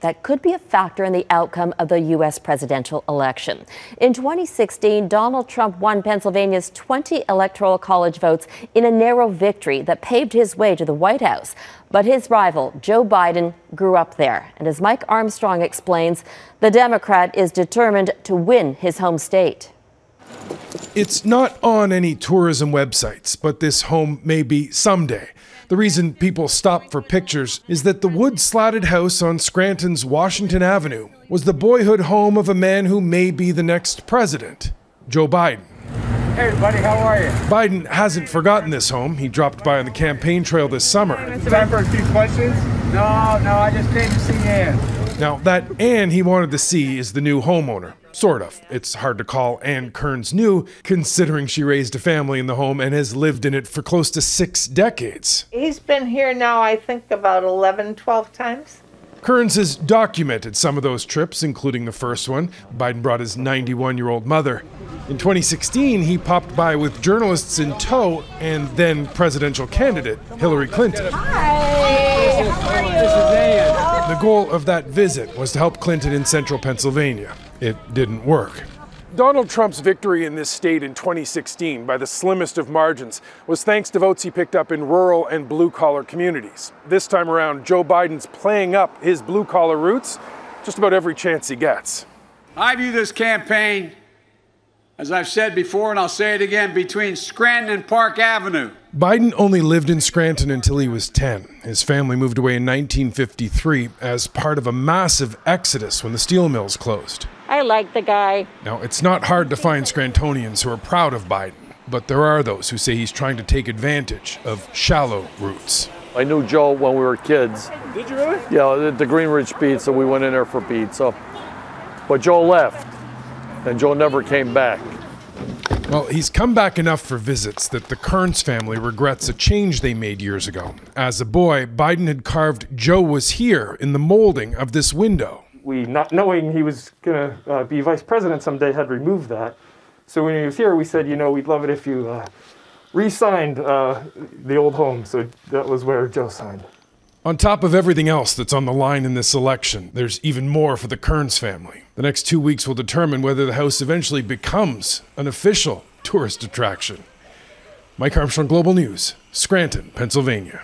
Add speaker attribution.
Speaker 1: that could be a factor in the outcome of the U.S. presidential election. In 2016, Donald Trump won Pennsylvania's 20 electoral college votes in a narrow victory that paved his way to the White House. But his rival, Joe Biden, grew up there. And as Mike Armstrong explains, the Democrat is determined to win his home state.
Speaker 2: It's not on any tourism websites, but this home may be someday. The reason people stop for pictures is that the wood-slatted house on Scranton's Washington Avenue was the boyhood home of a man who may be the next president, Joe Biden.
Speaker 3: Hey, buddy, how are you?
Speaker 2: Biden hasn't forgotten this home. He dropped by on the campaign trail this summer.
Speaker 3: Time for a few questions? No, I just came to see Ann.
Speaker 2: Now, that Ann he wanted to see is the new homeowner. Sort of. It's hard to call Ann Kearns new, considering she raised a family in the home and has lived in it for close to 6 decades.
Speaker 4: He's been here now, I think, about 11, 12 times.
Speaker 2: Kearns has documented some of those trips, including the first one. Biden brought his 91-year-old mother. In 2016, he popped by with journalists in tow and then presidential candidate Hillary Clinton.
Speaker 4: Hi, how are you?
Speaker 3: This is Ann.
Speaker 2: The goal of that visit was to help Clinton in central Pennsylvania. It didn't work. Donald Trump's victory in this state in 2016 by the slimmest of margins was thanks to votes he picked up in rural and blue-collar communities. This time around, Joe Biden's playing up his blue-collar roots just about every chance he gets.
Speaker 5: I view this campaign, as I've said before and I'll say it again, between Scranton and Park Avenue.
Speaker 2: Biden only lived in Scranton until he was 10. His family moved away in 1953 as part of a massive exodus when the steel mills closed.
Speaker 4: I like the guy.
Speaker 2: Now, it's not hard to find Scrantonians who are proud of Biden, but there are those who say he's trying to take advantage of shallow roots.
Speaker 6: I knew Joe when we were kids.
Speaker 3: Did you really?
Speaker 6: Yeah, at the Green Ridge Pizza, we went in there for pizza. But Joe left, and Joe never came back.
Speaker 2: Well, he's come back enough for visits that the Kearns family regrets a change they made years ago. As a boy, Biden had carved "Joe was here" in the molding of this window.
Speaker 7: We, not knowing he was going to be vice president someday, had removed that. So when he was here, we said, you know, we'd love it if you re-signed the old home. So that was where Joe signed.
Speaker 2: On top of everything else that's on the line in this election, there's even more for the Kearns family. The next 2 weeks will determine whether the house eventually becomes an official tourist attraction. Mike Armstrong, Global News, Scranton, Pennsylvania.